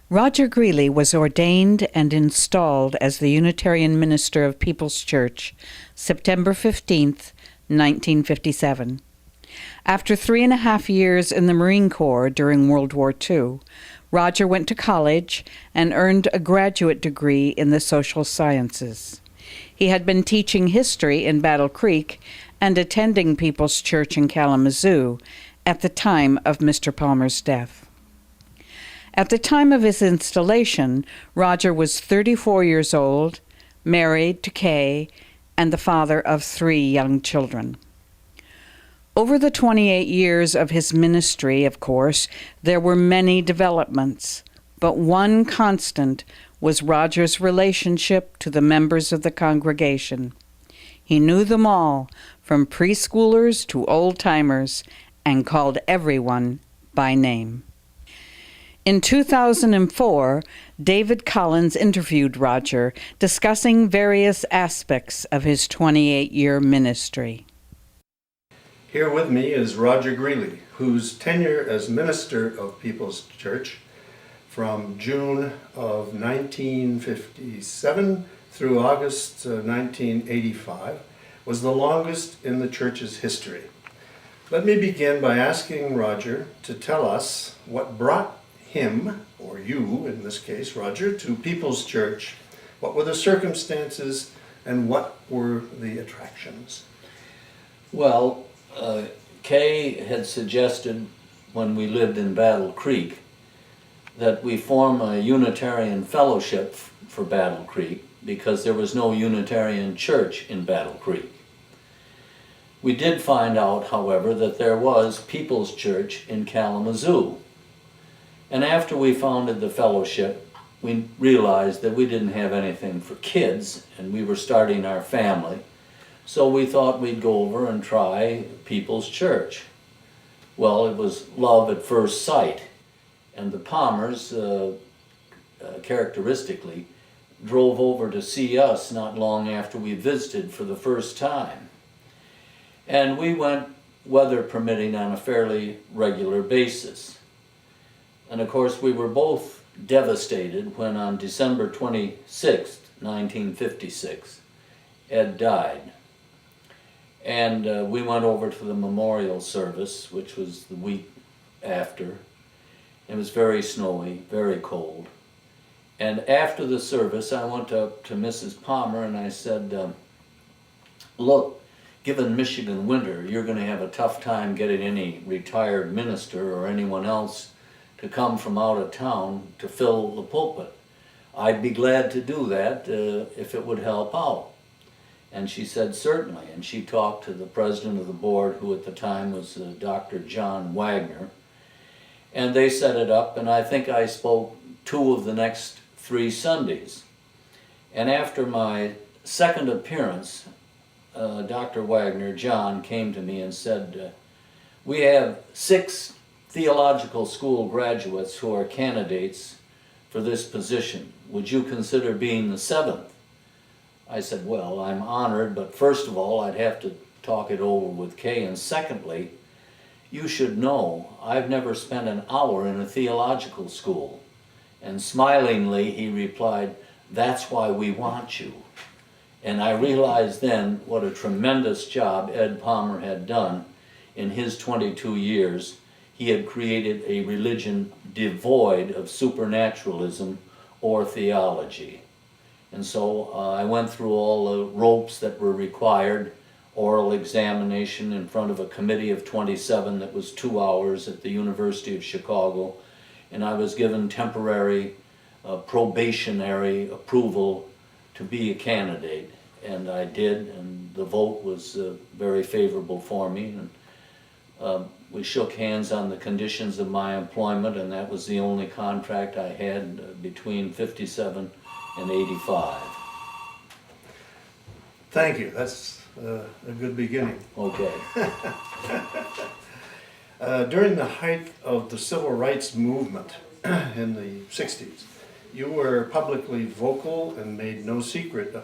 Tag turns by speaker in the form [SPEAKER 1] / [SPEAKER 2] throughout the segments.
[SPEAKER 1] Roger Greeley was ordained and installed as the Unitarian minister of People's Church September 15th, 1957. After 3.5 years in the Marine Corps during World War II, Roger went to college and earned a graduate degree in the social sciences. He had been teaching history in Battle Creek and attending People's Church in Kalamazoo at the time of Mr. Palmer's death. At the time of his installation, Roger was 34 years old, married to Kay, and the father of 3 young children. Over the 28 years of his ministry, of course, there were many developments, but one constant was Roger's relationship to the members of the congregation. He knew them all, from preschoolers to old-timers, and called everyone by name. In 2004, David Collins interviewed Roger, discussing various aspects of his 28-year ministry.
[SPEAKER 2] Here with me is Roger Greeley, whose tenure as minister of People's Church from June of 1957 through August 1985 was the longest in the church's history. Let me begin by asking Roger to tell us what brought him, or you in this case, Roger, to People's Church. What were the circumstances and what were the attractions?
[SPEAKER 3] Well, Kay had suggested when we lived in Battle Creek that we form a Unitarian fellowship for Battle Creek because there was no Unitarian church in Battle Creek. We did find out, however, that there was People's Church in Kalamazoo. And after we founded the fellowship, we realized that we didn't have anything for kids and we were starting our family. So we thought we'd go over and try People's Church. Well, it was love at first sight. And the Palmers, characteristically, drove over to see us not long after we visited for the first time. And we went, weather permitting, on a fairly regular basis. And of course, we were both devastated when on December 26, 1956, Ed died. And we went over to the memorial service, which was the week after. It was very snowy, very cold. And after the service, I went up to Mrs. Palmer and I said, look, given Michigan winter, you're going to have a tough time getting any retired minister or anyone else to come from out of town to fill the pulpit. I'd be glad to do that if it would help out. And she said, certainly. And she talked to the president of the board, who at the time was Dr. John Wagner. And they set it up, and I think I spoke 2 of the next 3 Sundays. And after my second appearance, Dr. Wagner, John, came to me and said, we have 6 theological school graduates who are candidates for this position. Would you consider being the 7th? I said, well, I'm honored, but first of all, I'd have to talk it over with Kay, and secondly, you should know I've never spent an hour in a theological school. And smilingly, he replied, that's why we want you. And I realized then what a tremendous job Ed Palmer had done in his 22 years. He had created a religion devoid of supernaturalism or theology. And so I went through all the ropes that were required, oral examination in front of a committee of 27 that was 2 hours at the University of Chicago, and I was given temporary probationary approval to be a candidate. And I did, and the vote was very favorable for me. And we shook hands on the conditions of my employment, and that was the only contract I had between 57 and 85.
[SPEAKER 2] Thank you. That's a good beginning.
[SPEAKER 3] Okay.
[SPEAKER 2] During the height of the civil rights movement in the 60s, you were publicly vocal and made no secret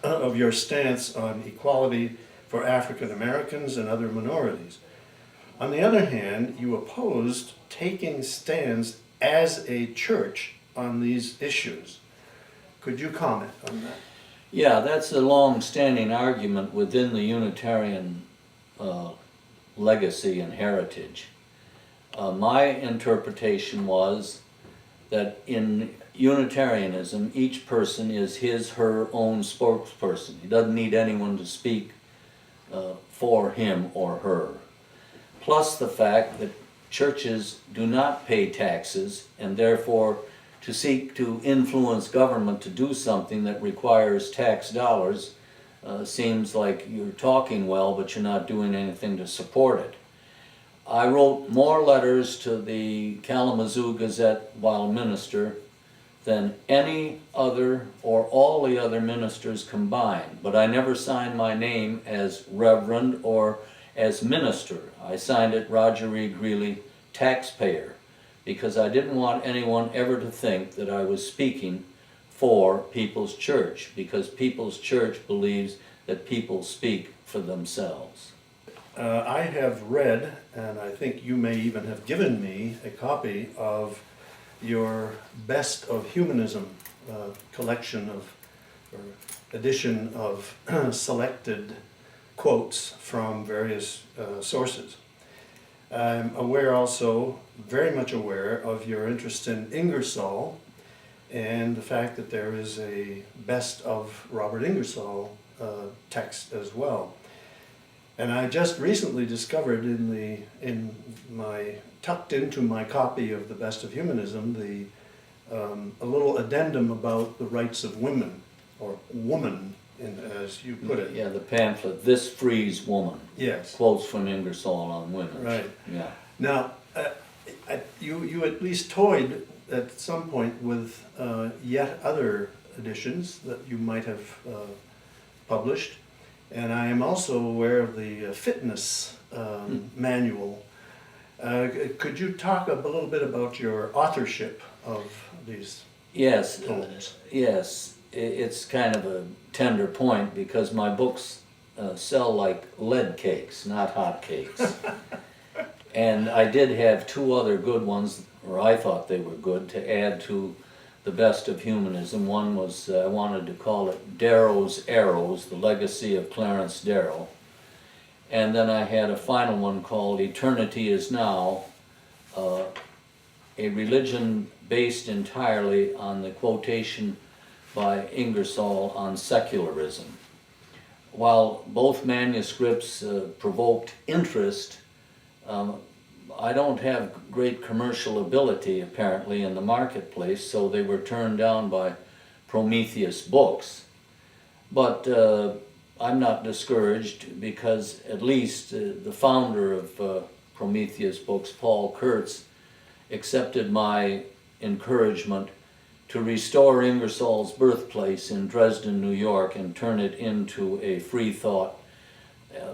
[SPEAKER 2] of your stance on equality for African Americans and other minorities. On the other hand, you opposed taking stands as a church on these issues. Could you comment on that?
[SPEAKER 3] Yeah, that's a long-standing argument within the Unitarian legacy and heritage. My interpretation was that in Unitarianism, each person is his/her own spokesperson. He doesn't need anyone to speak for him or her. Plus the fact that churches do not pay taxes, and therefore to seek to influence government to do something that requires tax dollars seems like you're talking well, but you're not doing anything to support it. I wrote more letters to the Kalamazoo Gazette while minister than any other or all the other ministers combined, but I never signed my name as Reverend or as minister. I signed it Roger E. Greeley, taxpayer, because I didn't want anyone ever to think that I was speaking for People's Church, because People's Church believes that people speak for themselves.
[SPEAKER 2] I have read, and I think you may even have given me a copy of your Best of Humanism collection of, or edition of selected quotes from various sources. I'm aware also, very much aware of your interest in Ingersoll and the fact that there is a Best of Robert Ingersoll text as well. And I just recently discovered tucked into my copy of the Best of Humanism, a little addendum about the rights of women, or woman, as you put it.
[SPEAKER 3] Yeah, the pamphlet, This Frees Woman.
[SPEAKER 2] Yes.
[SPEAKER 3] Quotes from Ingersoll on women.
[SPEAKER 2] Right.
[SPEAKER 3] Yeah.
[SPEAKER 2] Now, you at least toyed at some point with yet other editions that you might have published. And I am also aware of the fitness manual. Could you talk a little bit about your authorship of these poems?
[SPEAKER 3] Yes. It's kind of a tender point because my books sell like lead cakes, not hot cakes. And I did have two other good ones, or I thought they were good, to add to the Best of Humanism. One was, I wanted to call it Darrow's Arrows, the Legacy of Clarence Darrow. And then I had a final one called Eternity is Now, a religion based entirely on the quotation by Ingersoll on secularism. While both manuscripts provoked interest, I don't have great commercial ability apparently in the marketplace, so they were turned down by Prometheus Books. But I'm not discouraged because at least the founder of Prometheus Books, Paul Kurtz, accepted my encouragement to restore Ingersoll's birthplace in Dresden, New York, and turn it into a free thought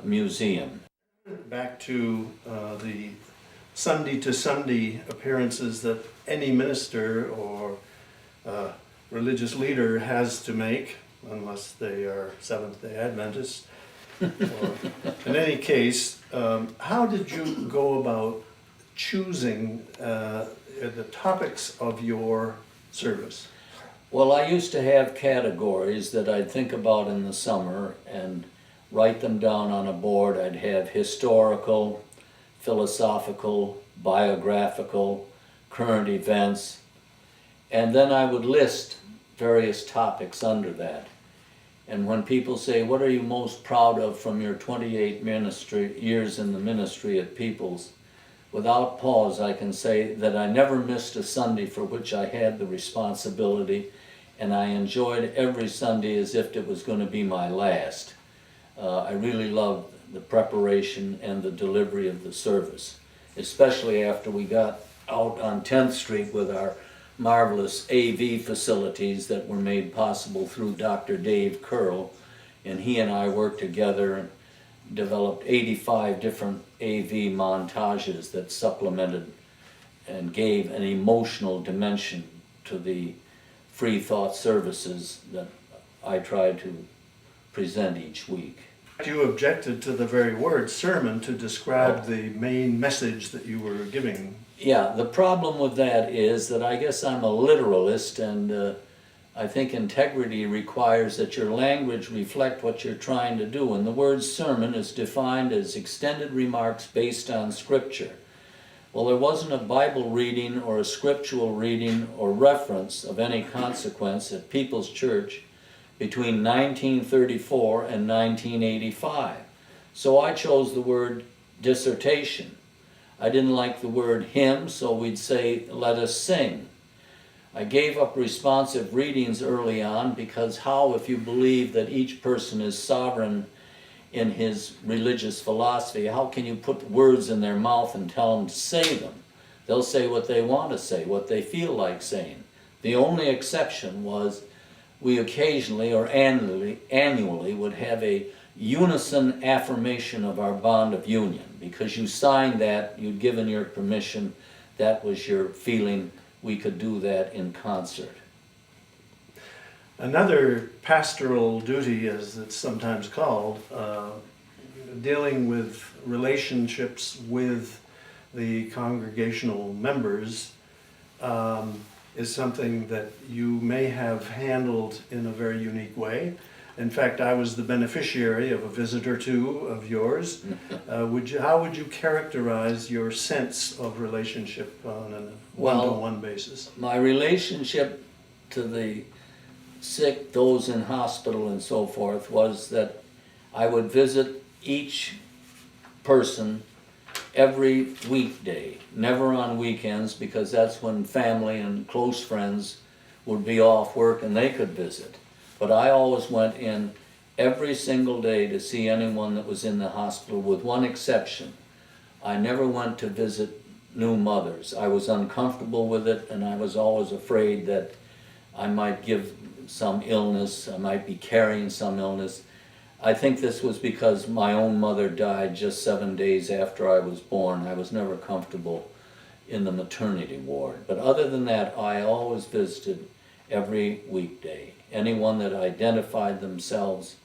[SPEAKER 3] museum.
[SPEAKER 2] Back to the Sunday to Sunday appearances that any minister or religious leader has to make, unless they are Seventh-day Adventists. In any case, how did you go about choosing the topics of your service?
[SPEAKER 3] Well, I used to have categories that I'd think about in the summer and write them down on a board. I'd have historical, philosophical, biographical, current events, and then I would list various topics under that. And when people say, what are you most proud of from your 28 years in the ministry at People's, without pause I can say that I never missed a Sunday for which I had the responsibility, and I enjoyed every Sunday as if it was going to be my last. I really loved the preparation and the delivery of the service, especially after we got out on 10th Street with our marvelous AV facilities that were made possible through Dr. Dave Curl, and he and I worked together and developed 85 different AV montages that supplemented and gave an emotional dimension to the free thought services that I tried to present each week.
[SPEAKER 2] You objected to the very word sermon to describe the main message that you were giving
[SPEAKER 3] Yeah, the problem with that is that I guess I'm a literalist, and I think integrity requires that your language reflect what you're trying to do. And the word sermon is defined as extended remarks based on Scripture. Well, there wasn't a Bible reading or a scriptural reading or reference of any consequence at People's Church between 1934 and 1985. So I chose the word dissertation. I didn't like the word hymn, so we'd say, let us sing. I gave up responsive readings early on because how, if you believe that each person is sovereign in his religious philosophy, how can you put words in their mouth and tell them to say them? They'll say what they want to say, what they feel like saying. The only exception was we occasionally or annually would have a unison affirmation of our bond of union. Because you signed that, you'd given your permission, that was your feeling, we could do that in concert.
[SPEAKER 2] Another pastoral duty, as it's sometimes called, dealing with relationships with the congregational members, is something that you may have handled in a very unique way. In fact, I was the beneficiary of a visit or two of yours. How would you characterize your sense of relationship on a one-to-one basis?
[SPEAKER 3] My relationship to the sick, those in hospital and so forth, was that I would visit each person every weekday, never on weekends, because that's when family and close friends would be off work and they could visit. But I always went in every single day to see anyone that was in the hospital, with one exception. I never went to visit new mothers. I was uncomfortable with it, and I was always afraid that I might give some illness, I might be carrying some illness. I think this was because my own mother died just 7 days after I was born. I was never comfortable in the maternity ward. But other than that, I always visited every weekday. Anyone that identified themselves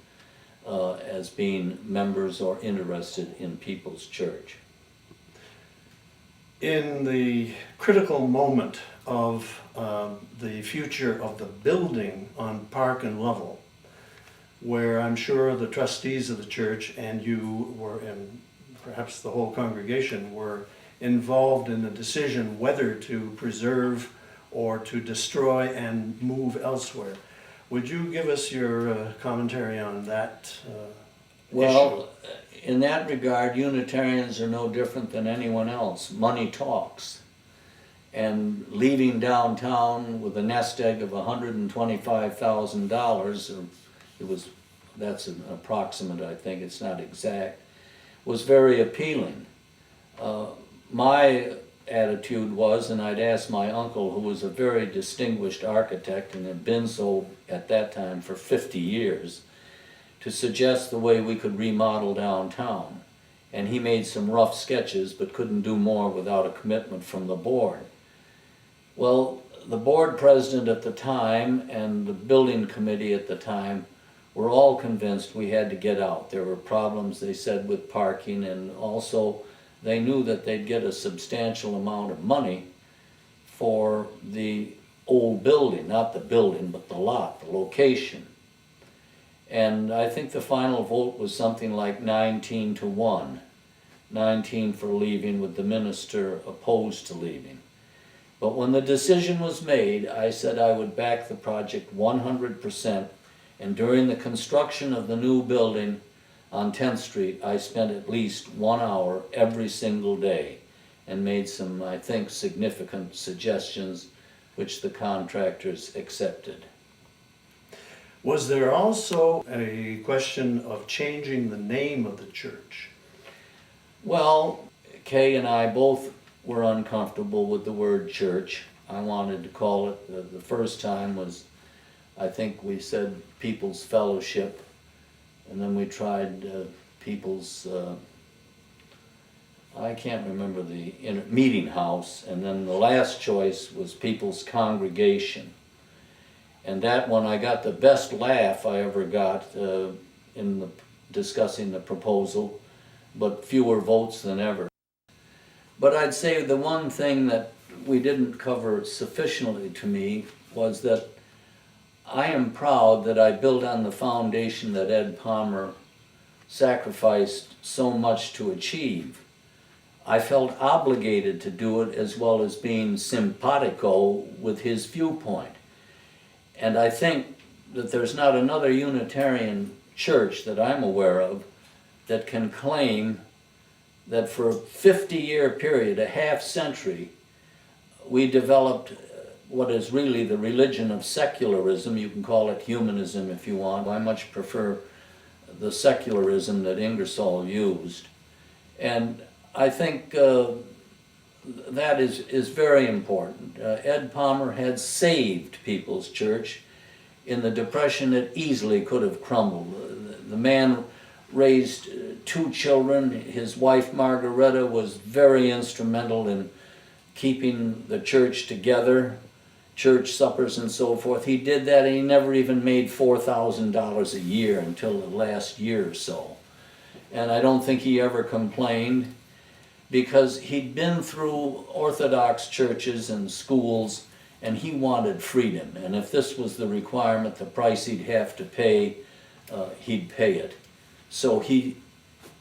[SPEAKER 3] as being members or interested in People's Church.
[SPEAKER 2] In the critical moment of the future of the building on Park and Lovell, where I'm sure the trustees of the church and you were, and perhaps the whole congregation were involved in the decision whether to preserve or to destroy and move elsewhere. Would you give us your commentary on that
[SPEAKER 3] Well, in that regard, Unitarians are no different than anyone else. Money talks. And leaving downtown with a nest egg of $125,000, or that's an approximate, I think, it's not exact, was very appealing. My attitude was, and I'd asked my uncle, who was a very distinguished architect and had been so at that time for 50 years, to suggest the way we could remodel downtown. And he made some rough sketches, but couldn't do more without a commitment from the board. Well, the board president at the time and the building committee at the time were all convinced we had to get out. There were problems, they said, with parking, and also they knew that they'd get a substantial amount of money for the old building, not the building, but the lot, the location. And I think the final vote was something like 19-1, 19 for leaving, with the minister opposed to leaving. But when the decision was made, I said I would back the project 100%, and during the construction of the new building on 10th Street, I spent at least 1 hour every single day and made some, I think, significant suggestions which the contractors accepted.
[SPEAKER 2] Was there also a question of changing the name of the church?
[SPEAKER 3] Well, Kay and I both were uncomfortable with the word church. I wanted to call it, the first time was, I think we said People's Fellowship, and then we tried People's, I can't remember the meeting house, and then the last choice was People's Congregation. And that one, I got the best laugh I ever got in discussing the proposal, but fewer votes than ever. But I'd say the one thing that we didn't cover sufficiently to me was that I am proud that I built on the foundation that Ed Palmer sacrificed so much to achieve. I felt obligated to do it, as well as being simpatico with his viewpoint. And I think that there's not another Unitarian church that I'm aware of that can claim that for a 50-year period, a half century, we developed what is really the religion of secularism. You can call it humanism if you want. I much prefer the secularism that Ingersoll used. And I think that is very important. Ed Palmer had saved People's Church. In the Depression, it easily could have crumbled. The man raised 2 children. His wife, Margaretta, was very instrumental in keeping the church together, church suppers and so forth. He did that, and he never even made $4,000 a year until the last year or so. And I don't think he ever complained, because he'd been through Orthodox churches and schools, and he wanted freedom. And if this was the requirement, the price he'd have to pay, he'd pay it. So he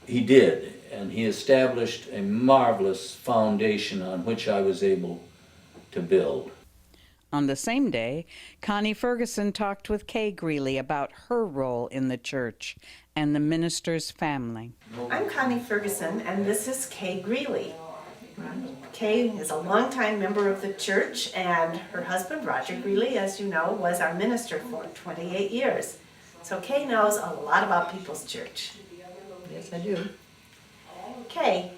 [SPEAKER 3] did, and he established a marvelous foundation on which I was able to build.
[SPEAKER 1] On the same day, Connie Ferguson talked with Kay Greeley about her role in the church and the minister's family.
[SPEAKER 4] I'm Connie Ferguson, and this is Kay Greeley. Kay is a longtime member of the church, and her husband, Roger Greeley, as you know, was our minister for 28 years. So Kay knows a lot about People's Church.
[SPEAKER 5] Yes, I do.
[SPEAKER 4] Kay,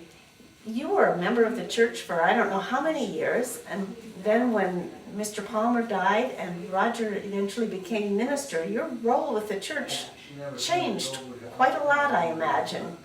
[SPEAKER 4] you were a member of the church for I don't know how many years, and then when Mr. Palmer died and Roger eventually became minister, your role with the church changed quite a lot, I imagine.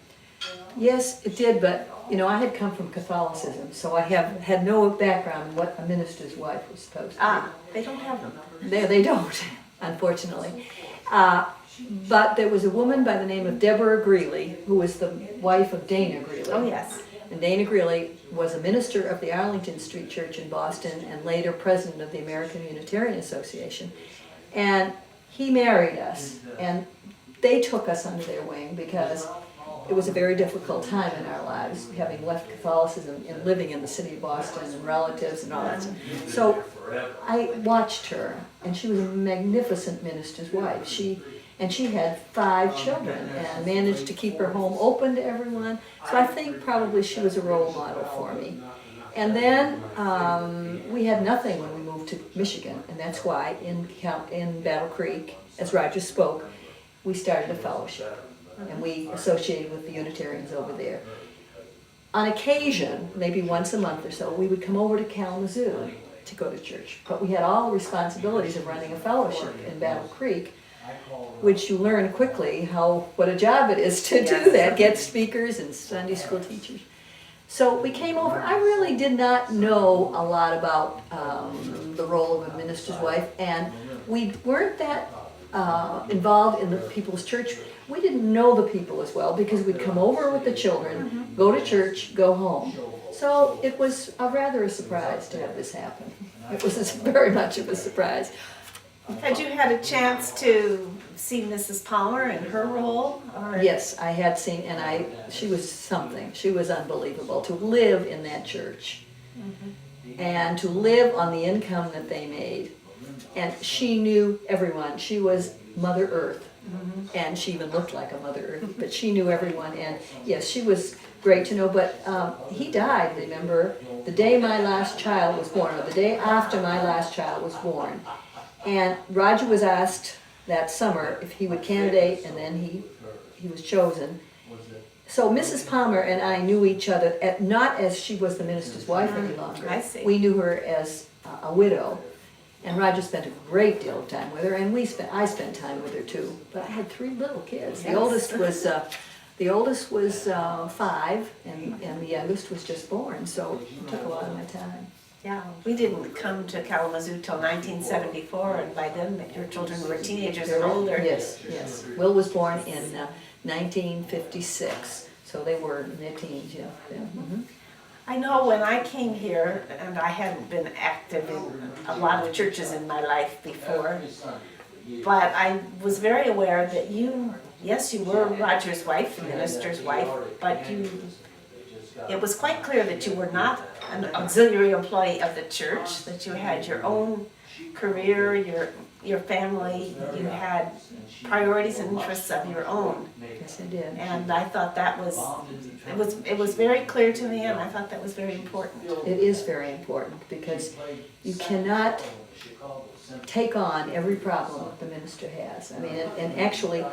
[SPEAKER 5] Yes, it did, but I had come from Catholicism, so I had no background in what a minister's wife was supposed to be.
[SPEAKER 4] They don't have them.
[SPEAKER 5] They don't, unfortunately. But there was a woman by the name of Deborah Greeley, who was the wife of Dana Greeley.
[SPEAKER 4] Oh, yes.
[SPEAKER 5] And Dana Greeley was a minister of the Arlington Street Church in Boston, and later president of the American Unitarian Association. And he married us, and they took us under their wing because it was a very difficult time in our lives, having left Catholicism and living in the city of Boston and relatives and all that. So I watched her, and she was a magnificent minister's wife. She had 5 children and managed to keep her home open to everyone. So I think probably she was a role model for me. And then we had nothing when we moved to Michigan, and that's why in Battle Creek, as Roger spoke, we started a fellowship, and we associated with the Unitarians over there. On occasion, maybe once a month or so, we would come over to Kalamazoo to go to church. But we had all the responsibilities of running a fellowship in Battle Creek, which you learn quickly what a job it is to do that, get speakers and Sunday school teachers. So we came over. I really did not know a lot about the role of a minister's wife, and we weren't that involved in the People's Church. We didn't know the people as well because we'd come over with the children, go to church, go home. So it was rather a surprise to have this happen. It was very much of a surprise.
[SPEAKER 4] Had you had a chance to see Mrs. Palmer and her role?
[SPEAKER 5] Yes, I had seen, and she was something. She was unbelievable. To live in that church and to live on the income that they made. And she knew everyone. She was Mother Earth. And she even looked like a Mother Earth, but she knew everyone. And yes, she was great to know, but he died, remember, the day my last child was born, or the day after my last child was born. And Roger was asked that summer if he would candidate, and then he was chosen. So Mrs. Palmer and I knew each other, not as she was the minister's wife any longer.
[SPEAKER 4] I see.
[SPEAKER 5] We knew her as a widow. And Roger spent a great deal of time with her, and I spent time with her too. But I had 3 little kids. The oldest was 5, and the youngest was just born. So it took a lot of my time.
[SPEAKER 4] Yeah, we didn't come to Kalamazoo till 1974, and by then your children were teenagers and older.
[SPEAKER 5] Yes. Will was born in 1956, so they were in their teens, yeah.
[SPEAKER 4] I know when I came here, and I hadn't been active in a lot of churches in my life before, but I was very aware that you, yes, you were Roger's wife, the minister's wife, but it was quite clear that you were not an auxiliary employee of the church, that you had your own career, your family, you had priorities and interests of your own.
[SPEAKER 5] Yes, I did.
[SPEAKER 4] And I thought that it was very clear to me, and I thought that was very important.
[SPEAKER 5] It is very important because you cannot take on every problem that the minister has. I mean, and actually,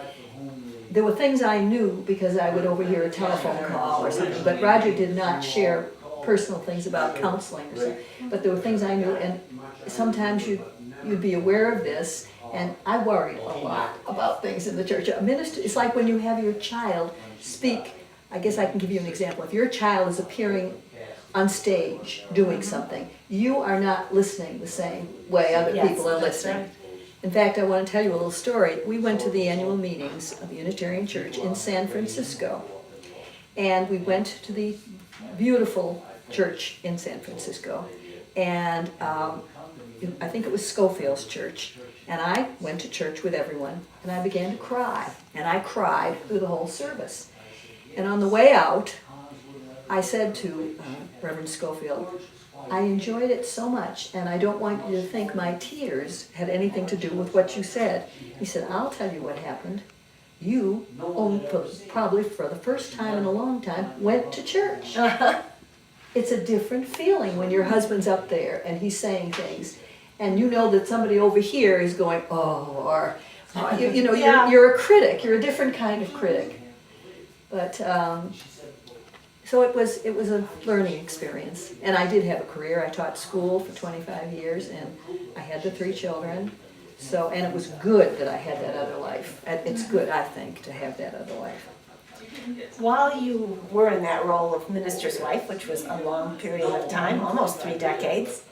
[SPEAKER 5] there were things I knew because I would overhear a telephone call or something, but Roger did not share personal things about counseling or something. But there were things I knew, and sometimes you'd be aware of this, and I worried a lot about things in the church. A minister, it's like when you have your child speak. I guess I can give you an example. If your child is appearing on stage doing something, you are not listening the same way other
[SPEAKER 4] Yes,
[SPEAKER 5] people are
[SPEAKER 4] that's
[SPEAKER 5] listening.
[SPEAKER 4] right.
[SPEAKER 5] In fact, I want to tell you a little story. We went to the annual meetings of the Unitarian Church in San Francisco, and we went to the beautiful church in San Francisco, and I think it was Schofield's church, and I went to church with everyone, and I began to cry, and I cried through the whole service. And on the way out, I said to Reverend Schofield, I enjoyed it so much, and I don't want you to think my tears had anything to do with what you said. He said, I'll tell you what happened. You, probably for the first time in a long time, went to church. It's a different feeling when your husband's up there and he's saying things, and you know that somebody over here is going, oh, or, you know,
[SPEAKER 4] Yeah.
[SPEAKER 5] you're a critic. You're a different kind of critic. But so it was a learning experience, and I did have a career. I taught school for 25 years, and I had the 3 children. So, and it was good that I had that other life. It's good, I think, to have that other life.
[SPEAKER 4] While you were in that role of minister's wife, which was a long period of time, almost 3 decades,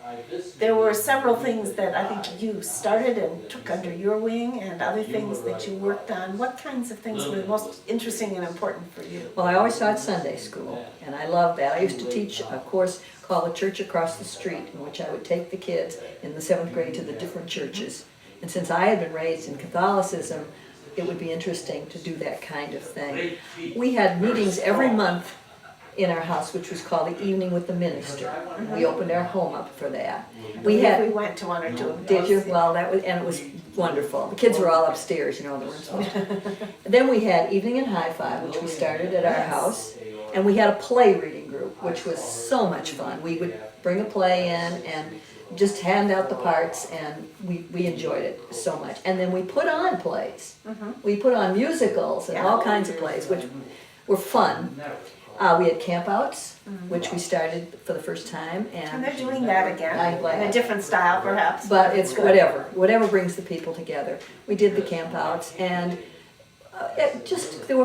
[SPEAKER 4] there were several things that I think you started and took under your wing, and other things that you worked on. What kinds of things were most interesting and important for you?
[SPEAKER 5] Well, I always taught Sunday school, and I loved that. I used to teach a course called The Church Across the Street, in which I would take the kids in the 7th grade to the different churches. And since I had been raised in Catholicism, it would be interesting to do that kind of thing. We had meetings every month in our house, which was called the Evening with the Minister. We opened our home up for that.
[SPEAKER 4] We went to 1 or 2 of
[SPEAKER 5] Did
[SPEAKER 4] those.
[SPEAKER 5] you? Well, and it was wonderful. The kids were all upstairs, you know, they weren't supposed to. Then we had Evening and High Five, which we started at our house, and we had a play reading group, which was so much fun. We would bring a play in and just hand out the parts, and we enjoyed it so much. And then we put on plays. We put on musicals and all kinds of plays, which were fun. We had campouts, which we started for the first time,
[SPEAKER 4] And they're doing that again,
[SPEAKER 5] I'm glad.
[SPEAKER 4] in a different style perhaps.
[SPEAKER 5] but it's whatever brings the people together. We did the campouts, and there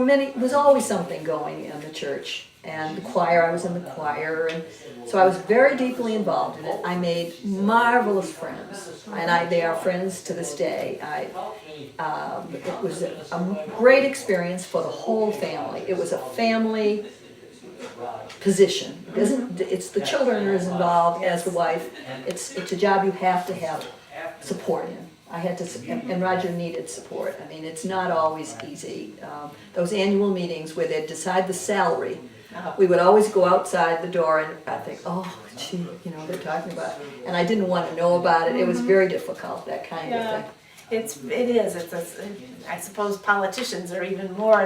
[SPEAKER 5] was always something going in the church. And the choir, I was in the choir, and so I was very deeply involved in it. I made marvelous friends, and they are friends to this day. It was a great experience for the whole family. It was a family position. It's the children are as involved as the wife. It's a job you have to have support in. I had to, and Roger needed support. I mean, it's not always easy. Those annual meetings where they'd decide the salary, we would always go outside the door, and I'd think, oh, gee, you know, they're talking about it. And I didn't want to know about it. It was very difficult, that kind of thing.
[SPEAKER 4] It is. I suppose politicians are even more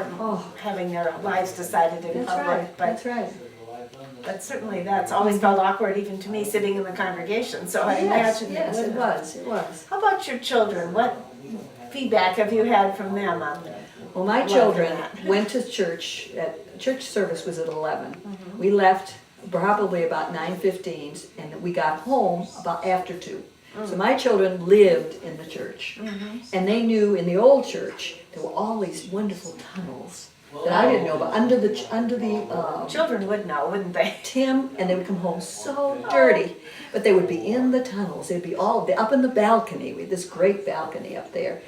[SPEAKER 4] having their lives decided in public.
[SPEAKER 5] That's right.
[SPEAKER 4] But certainly that's always felt awkward even to me sitting in the congregation, so I imagine
[SPEAKER 5] Yes,
[SPEAKER 4] it
[SPEAKER 5] it
[SPEAKER 4] would.
[SPEAKER 5] was.
[SPEAKER 4] How about your children? What feedback have you had from them on that?
[SPEAKER 5] Well, my children went to church. Church service was at 11. We left probably about 9:15, and we got home about after 2. So my children lived in the church, and they knew in the old church there were all these wonderful tunnels that I didn't know about under the
[SPEAKER 4] Children would know, wouldn't they?
[SPEAKER 5] Tim, and they would come home so dirty, but they would be in the tunnels. They'd be up in the balcony. We had this great balcony up there.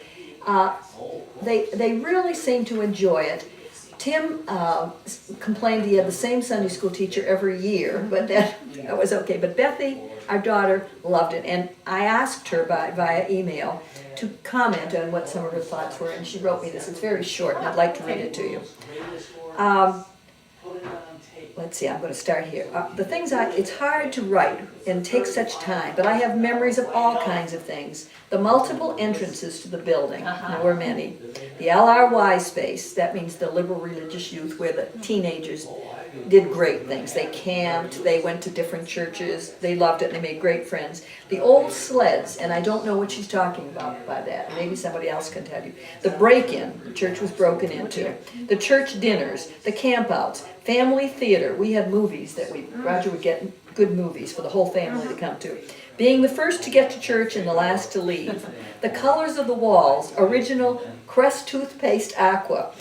[SPEAKER 5] They really seemed to enjoy it. Tim complained he had the same Sunday school teacher every year, but that was okay. But Bethy, our daughter, loved it, and I asked her via email to comment on what some of her thoughts were, and she wrote me this. It's very short, and I'd like to read it to you. Let's see, I'm going to start here. It's hard to write and take such time, but I have memories of all kinds of things. The multiple entrances to the building, there were many. The LRY space, that means the liberal religious youth, where the teenagers did great things. They camped, they went to different churches, they loved it, and they made great friends. The old sleds, and I don't know what she's talking about by that, maybe somebody else can tell you. The break-in, the church was broken into. The church dinners, the campouts, family theater. We had movies that Roger would get good movies for the whole family to come to. Being the first to get to church and the last to leave. The colors of the walls, original Crest toothpaste aqua.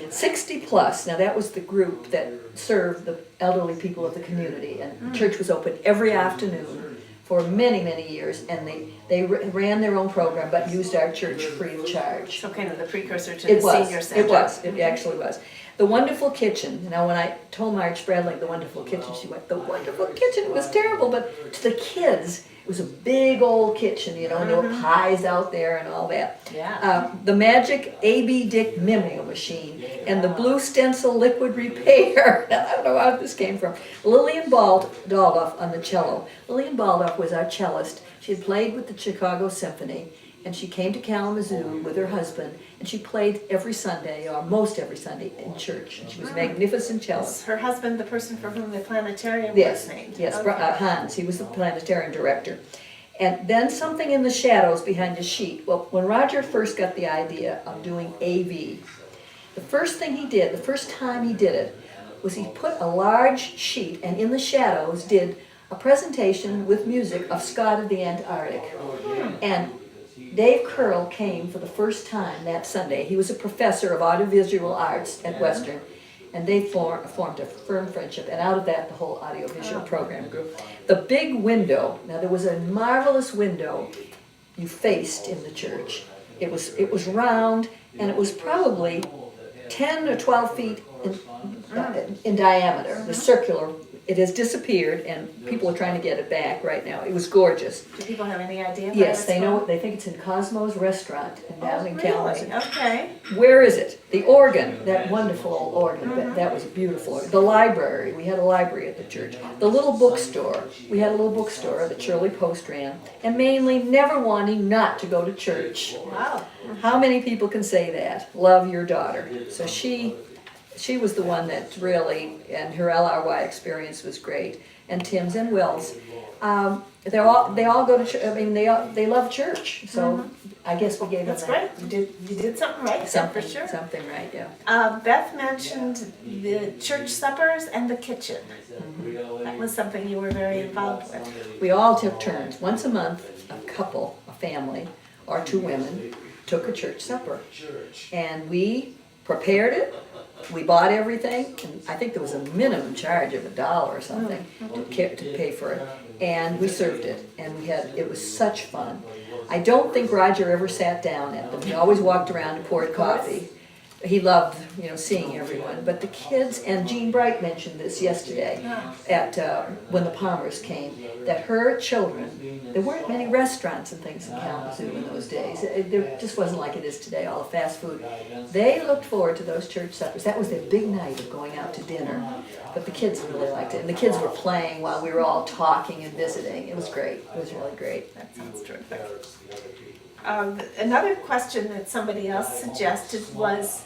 [SPEAKER 5] 60 plus, now that was the group that served the elderly people of the community, and church was open every afternoon for many, many years, and they ran their own program but used our church free of charge.
[SPEAKER 4] So kind of the precursor to the senior center.
[SPEAKER 5] It actually was. The wonderful kitchen. Now when I told Marge Bradley the wonderful kitchen, she went, the wonderful kitchen, it was terrible, but to the kids, it was a big old kitchen, you know, and there were pies out there and all that.
[SPEAKER 4] Yeah.
[SPEAKER 5] The magic A.B. Dick Mimeo machine and the blue stencil liquid repair. I don't know how this came from. Lillian Baldoff on the cello. Lillian Baldoff was our cellist. She had played with the Chicago Symphony, and she came to Kalamazoo with her husband, and she played every Sunday, or most every Sunday, in church. And she was a magnificent cellist.
[SPEAKER 4] Is her husband the person for whom the planetarium
[SPEAKER 5] Yes,
[SPEAKER 4] was named?
[SPEAKER 5] yes,
[SPEAKER 4] Okay.
[SPEAKER 5] Hans, he was the planetarium director. And then something in the shadows behind his sheet. Well, when Roger first got the idea of doing AV, the first thing he did, the first time he did it, was he put a large sheet and in the shadows did a presentation with music of Scott of the Antarctic. And Dave Curl came for the first time that Sunday. He was a professor of audiovisual arts at Western, and they formed a firm friendship, and out of that the whole audiovisual program grew. The big window, now there was a marvelous window you faced in the church. It was round, and it was probably 10 or 12 feet in diameter, the circular. It has disappeared, and people are trying to get it back right now. It was gorgeous.
[SPEAKER 4] Do people have any idea where
[SPEAKER 5] Yes,
[SPEAKER 4] it's
[SPEAKER 5] they know.
[SPEAKER 4] from?
[SPEAKER 5] They think it's in Cosmo's restaurant in down in
[SPEAKER 4] Really?
[SPEAKER 5] Kalamazoo.
[SPEAKER 4] Okay.
[SPEAKER 5] Where is it? The organ, that wonderful old organ. That was a beautiful organ. The library. We had a library at the church. The little bookstore. We had a little bookstore that Shirley Post ran. And mainly never wanting not to go to church.
[SPEAKER 4] Wow.
[SPEAKER 5] How many people can say that? Love your daughter. So she was the one that really, and her LRY experience was great. And Tim's and Will's. They all go to church. I mean, they love church. So I guess we gave them
[SPEAKER 4] That's
[SPEAKER 5] that.
[SPEAKER 4] great. You did something right.
[SPEAKER 5] Something,
[SPEAKER 4] for sure.
[SPEAKER 5] something right, yeah.
[SPEAKER 4] Beth mentioned the church suppers and the kitchen. That was something you were very involved with.
[SPEAKER 5] We all took turns. Once a month, a couple, a family, or two women took a church supper. And we prepared it. We bought everything, and I think there was a minimum charge of $1 or something to pay for it. And we served it, and it was such fun. I don't think Roger ever sat down at them. He always walked around and poured coffee. He loved, seeing everyone. But the kids, and Jean Bright mentioned this yesterday at when the Palmers came, that her children, there weren't many restaurants and things in Kalamazoo in those days. There just wasn't like it is today, all the fast food. They looked forward to those church suppers. That was their big night of going out to dinner. But the kids really liked it. And the kids were playing while we were all talking and visiting. It was great. It was really great.
[SPEAKER 4] That sounds terrific. Another question that somebody else suggested was,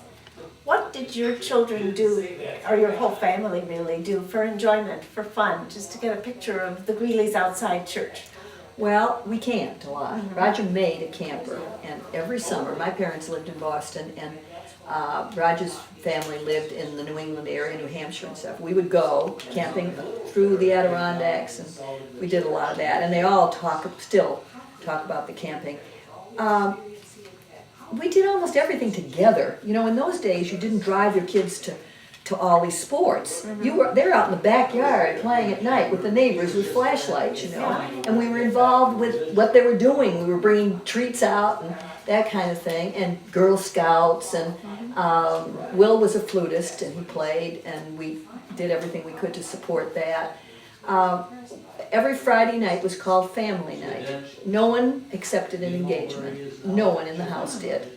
[SPEAKER 4] what did your children do, or your whole family really do, for enjoyment, for fun, just to get a picture of the Greeleys outside church?
[SPEAKER 5] Well, we camped a lot. Roger made a camper, and every summer, my parents lived in Boston, and Roger's family lived in the New England area, New Hampshire and stuff. We would go camping through the Adirondacks, and we did a lot of that. And they all still talk about the camping. We did almost everything together. In those days, you didn't drive your kids to all these sports. They're out in the backyard playing at night with the neighbors with flashlights, you know. And we were involved with what they were doing. We were bringing treats out and that kind of thing, and Girl Scouts, and Will was a flutist and he played, and we did everything we could to support that. Every Friday night was called family night. No one accepted an engagement. No one in the house did.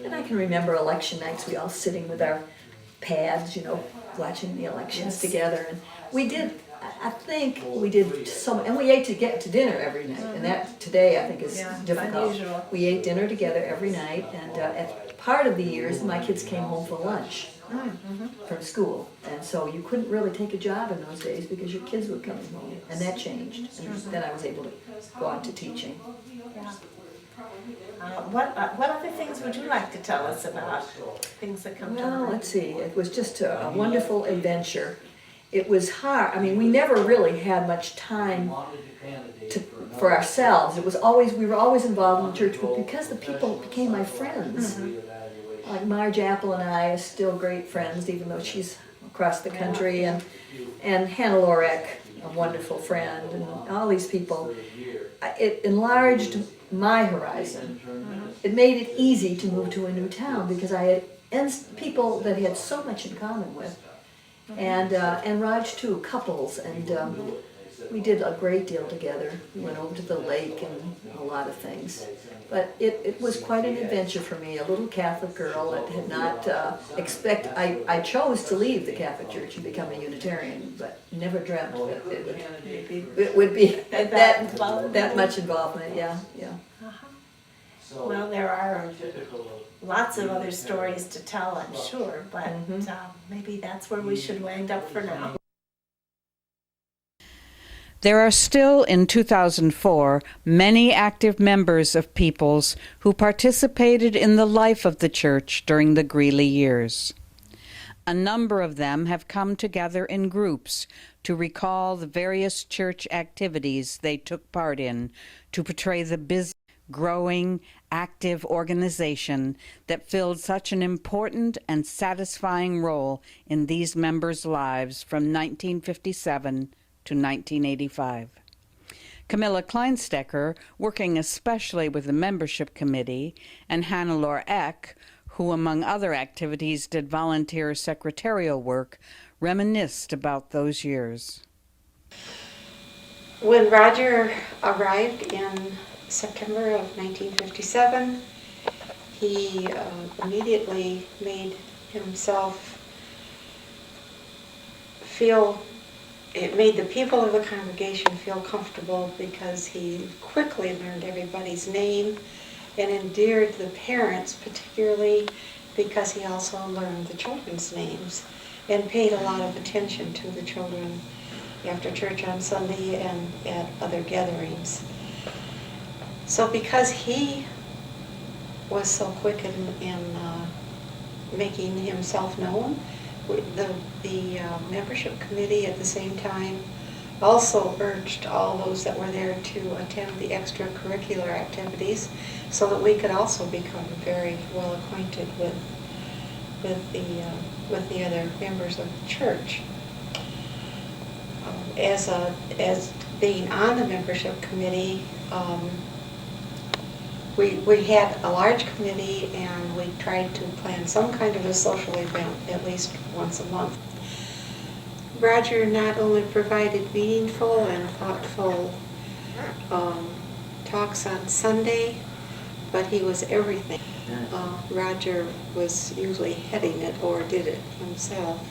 [SPEAKER 5] And I can remember election nights, we all sitting with our pads, you know, watching the elections together. And we did, I think we did some, and we ate to get to dinner every night. And that today I think is difficult.
[SPEAKER 4] Unusual.
[SPEAKER 5] We ate dinner together every night, and at part of the years my kids came home for lunch from school. And so you couldn't really take a job in those days because your kids were coming home. And that changed. And then I was able to go on to teaching.
[SPEAKER 4] What other things would you like to tell us about things that come to
[SPEAKER 5] Well,
[SPEAKER 4] mind?
[SPEAKER 5] let's see. It was just a wonderful adventure. It was hard. I mean, we never really had much time for ourselves. It was always, we were always involved in the church, but because the people became my friends. Like Marge Apple and I are still great friends, even though she's across the country, and Hannah Lorek, a wonderful friend, and all these people. It enlarged my horizon. It made it easy to move to a new town because I had people that I had so much in common with, and Raj too, couples, and we did a great deal together. We went over to the lake and a lot of things. But it was quite an adventure for me, a little Catholic girl that had not I chose to leave the Catholic Church and become a Unitarian, but never dreamt that it would be that much involvement, yeah.
[SPEAKER 4] Well, there are lots of other stories to tell, I'm sure, but maybe that's where we should wind up for now.
[SPEAKER 1] There are still, in 2004, many active members of Peoples who participated in the life of the church during the Greeley years. A number of them have come together in groups to recall the various church activities they took part in to portray the busy, growing, active organization that filled such an important and satisfying role in these members' lives from 1957 to 1985. Camilla Kleinstecker, working especially with the membership committee, and Hannelore Eck, who among other activities did volunteer secretarial work, reminisced about those years.
[SPEAKER 6] When Roger arrived in September of 1957, he immediately made himself it made the people of the congregation feel comfortable because he quickly learned everybody's name and endeared the parents, particularly because he also learned the children's names and paid a lot of attention to the children after church on Sunday and at other gatherings. So because he was so quick in making himself known, the membership committee at the same time also urged all those that were there to attend the extracurricular activities so that we could also become very well acquainted with the other members of the church. As being on the membership committee, we had a large committee and we tried to plan some kind of a social event at least once a month. Roger not only provided meaningful and thoughtful talks on Sunday, but he was everything. Roger was usually heading it or did it himself.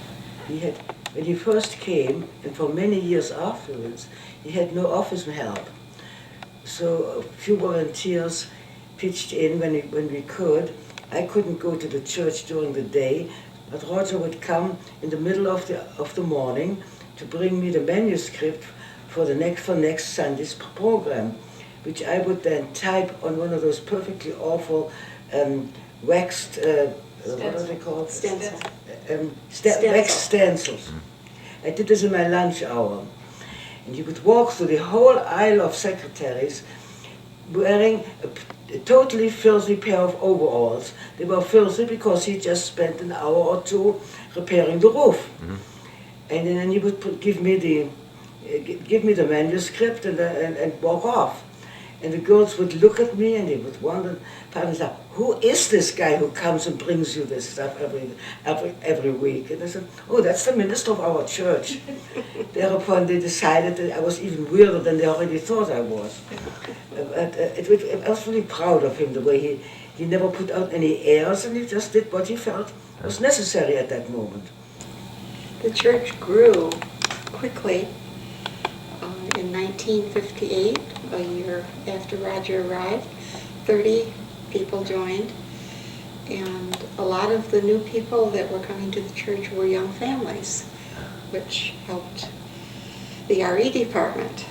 [SPEAKER 7] When he first came, and for many years afterwards, he had no office help. So a few volunteers pitched in when we could. I couldn't go to the church during the day, but Roger would come in the middle of the morning to bring me the manuscript for next Sunday's program, which I would then type on one of those perfectly awful waxed, what are they called?
[SPEAKER 6] Stencils.
[SPEAKER 7] Waxed stencils. I did this in my lunch hour. And he would walk through the whole aisle of secretaries wearing a totally filthy pair of overalls. They were filthy because he just spent an hour or two repairing the roof. And then he would give me the manuscript and walk off. And the girls would look at me and they would wonder, who is this guy who comes and brings you this stuff every week? And I said, oh, that's the minister of our church. Thereupon they decided that I was even weirder than they already thought I was. I was really proud of him, the way he never put out any airs, and he just did what he felt was necessary at that moment.
[SPEAKER 6] The church grew quickly in 1958, a year after Roger arrived. 30 people joined, and a lot of the new people that were coming to the church were young families, which helped the RE department.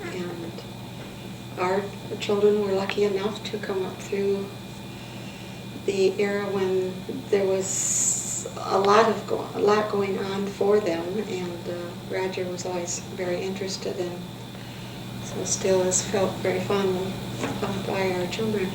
[SPEAKER 6] And our children were lucky enough to come up through the era when there was a lot going on for them, and Roger was always very interested in, so still is felt very fondly by our children.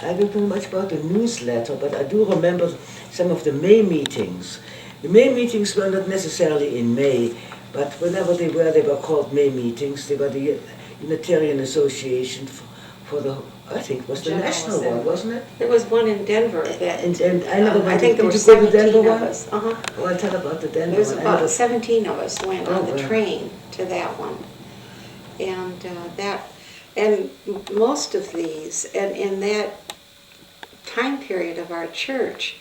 [SPEAKER 7] I don't know much about the newsletter, but I do remember some of the May meetings. The May meetings were not necessarily in May, but whenever they were called May meetings. They were the Unitarian Association for the, I think it was the national one, wasn't it?
[SPEAKER 6] There was one in Denver.
[SPEAKER 7] And I never went.
[SPEAKER 6] I think there were
[SPEAKER 7] Did you go to
[SPEAKER 6] 17
[SPEAKER 7] Denver
[SPEAKER 6] of
[SPEAKER 7] one?
[SPEAKER 6] us.
[SPEAKER 7] Oh, I'll tell about the Denver
[SPEAKER 6] There was
[SPEAKER 7] one.
[SPEAKER 6] about 17 of us went on the
[SPEAKER 7] wow.
[SPEAKER 6] train to that one. And and most of these, and in that time period of our church,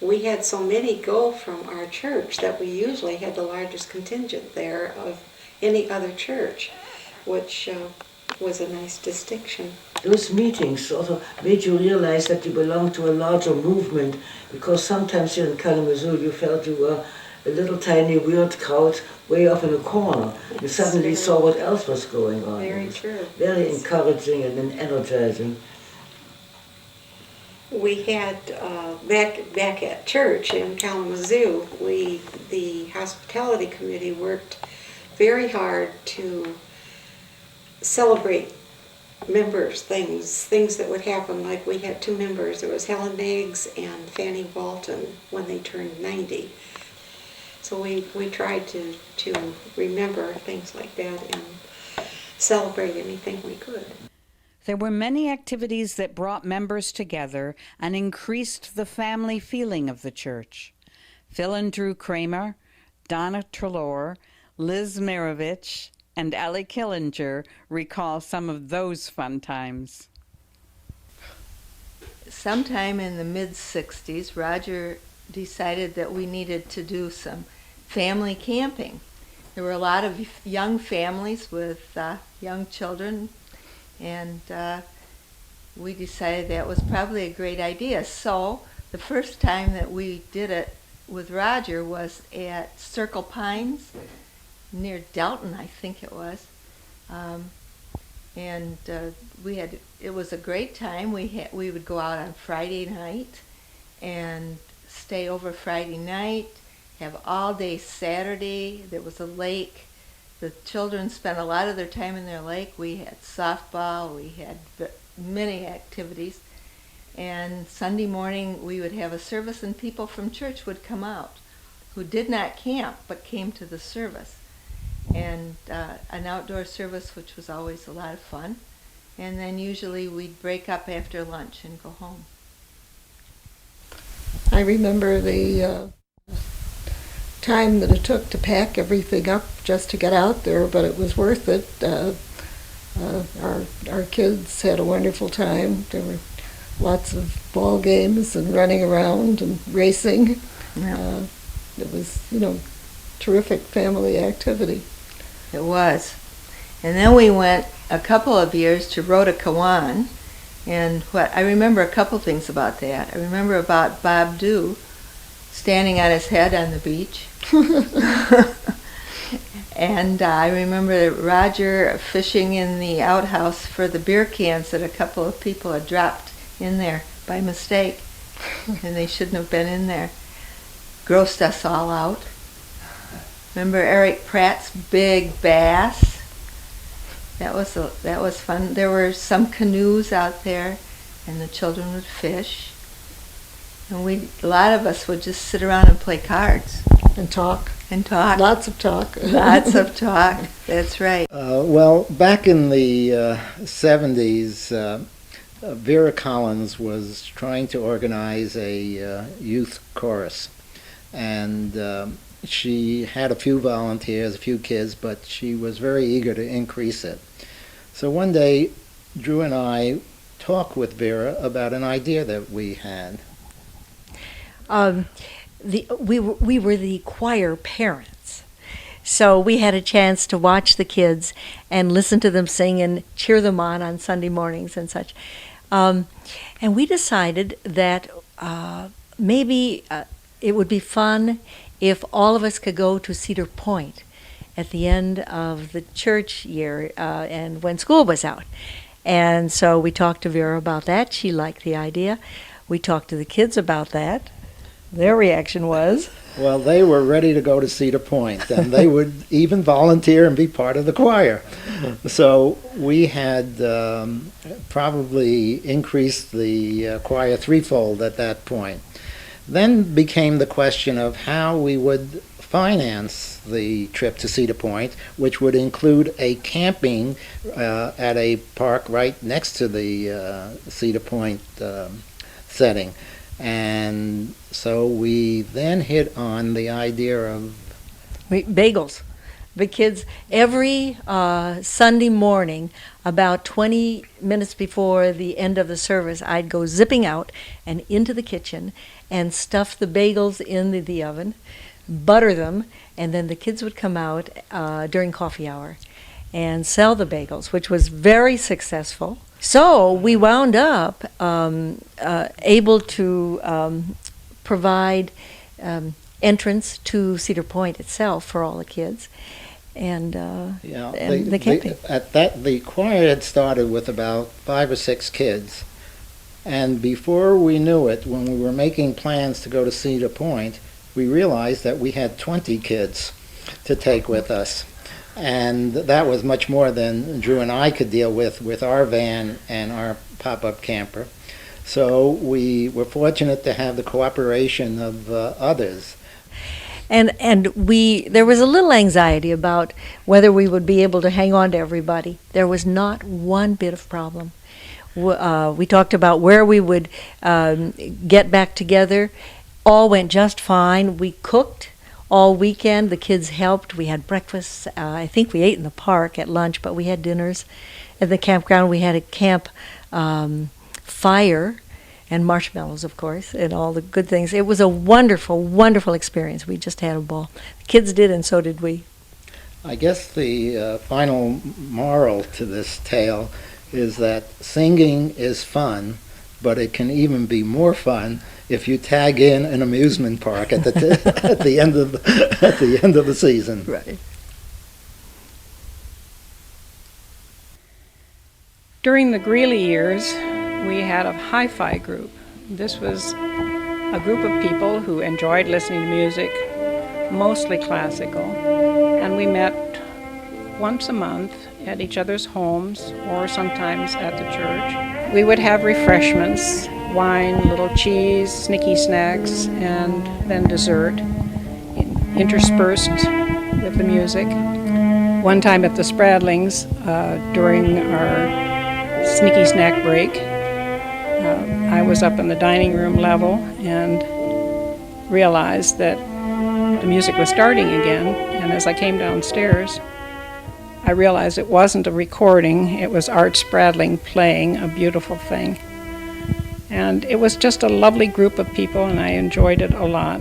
[SPEAKER 6] we had so many go from our church that we usually had the largest contingent there of any other church, which was a nice distinction.
[SPEAKER 7] Those meetings sort of made you realize that you belonged to a larger movement, because sometimes here in Kalamazoo you felt you were a little tiny weird crowd way off in a corner. You suddenly saw what else was going on.
[SPEAKER 6] Very true.
[SPEAKER 7] Very encouraging and energizing.
[SPEAKER 6] We had, back at church in Kalamazoo, the hospitality committee worked very hard to celebrate members, things that would happen. Like we had 2 members. There was Helen Meggs and Fanny Walton when they turned 90. So we tried to remember things like that and celebrate anything we could.
[SPEAKER 1] There were many activities that brought members together and increased the family feeling of the church. Phil and Drew Kramer, Donna Trelaw, Liz Mirovich, and Ellie Killinger recall some of those fun times.
[SPEAKER 5] Sometime in the mid-60s, Roger decided that we needed to do some family camping. There were a lot of young families with young children, and we decided that was probably a great idea. So the first time that we did it with Roger was at Circle Pines near Delton, I think it was. It was a great time. We would go out on Friday night and stay over Friday night, have all day Saturday. There was a lake. The children spent a lot of their time in their lake. We had softball, we had many activities. And Sunday morning we would have a service, and people from church would come out who did not camp but came to the service. And an outdoor service, which was always a lot of fun. And then usually we'd break up after lunch and go home.
[SPEAKER 8] I remember the time that it took to pack everything up just to get out there, but it was worth it. Our kids had a wonderful time. There were lots of ball games and running around and racing.
[SPEAKER 5] Yeah.
[SPEAKER 8] It was, terrific family activity.
[SPEAKER 5] It was. And then we went a couple of years to Rotokawan, and I remember a couple things about that. I remember about Bob Dew standing on his head on the beach. And I remember Roger fishing in the outhouse for the beer cans that a couple of people had dropped in there by mistake, and they shouldn't have been in there. Grossed us all out. Remember Eric Pratt's big bass? That was fun. There were some canoes out there, and the children would fish. And a lot of us would just sit around and play cards
[SPEAKER 8] And talk.
[SPEAKER 5] and talk.
[SPEAKER 8] Lots of talk.
[SPEAKER 5] Lots of talk. That's right.
[SPEAKER 9] Well, back in the 70s, Vera Collins was trying to organize a youth chorus. And she had a few volunteers, a few kids, but she was very eager to increase it. So one day, Drew and I talked with Vera about an idea that we had.
[SPEAKER 10] We were the choir parents. So we had a chance to watch the kids and listen to them sing and cheer them on Sunday mornings and such. And we decided that maybe it would be fun if all of us could go to Cedar Point at the end of the church year and when school was out. And so we talked to Vera about that. She liked the idea. We talked to the kids about that. Their reaction was?
[SPEAKER 9] Well, they were ready to go to Cedar Point, and they would even volunteer and be part of the choir. So we had probably increased the choir threefold at that point. Then became the question of how we would finance the trip to Cedar Point, which would include a camping at a park right next to the Cedar Point setting. And so we then hit on the idea of
[SPEAKER 10] Bagels. The kids, every Sunday morning, about 20 minutes before the end of the service, I'd go zipping out and into the kitchen and stuff the bagels in the oven, butter them, and then the kids would come out during coffee hour and sell the bagels, which was very successful. So we wound up able to provide entrance to Cedar Point itself for all the kids, and the camping.
[SPEAKER 9] The choir had started with about 5 or 6 kids, and before we knew it, when we were making plans to go to Cedar Point, we realized that we had 20 kids to take with us. And that was much more than Drew and I could deal with our van and our pop-up camper. So we were fortunate to have the cooperation of others.
[SPEAKER 10] And there was a little anxiety about whether we would be able to hang on to everybody. There was not one bit of problem. We talked about where we would get back together. All went just fine. We cooked all weekend. The kids helped. We had breakfast. I think we ate in the park at lunch, but we had dinners at the campground. We had a camp fire and marshmallows, of course, and all the good things. It was a wonderful, wonderful experience. We just had a ball. The kids did, and so did we.
[SPEAKER 9] I guess the final moral to this tale is that singing is fun, but it can even be more fun if you tag in an amusement park at the end of the season.
[SPEAKER 10] Right.
[SPEAKER 11] During the Greeley years, we had a hi-fi group. This was a group of people who enjoyed listening to music, mostly classical, and we met once a month at each other's homes or sometimes at the church. We would have refreshments, wine, little cheese, sneaky snacks, and then dessert, interspersed with the music. One time at the Spradlings, during our sneaky snack break, I was up in the dining room level and realized that the music was starting again, and as I came downstairs, I realized it wasn't a recording, it was Art Spradling playing a beautiful thing. And it was just a lovely group of people, and I enjoyed it a lot.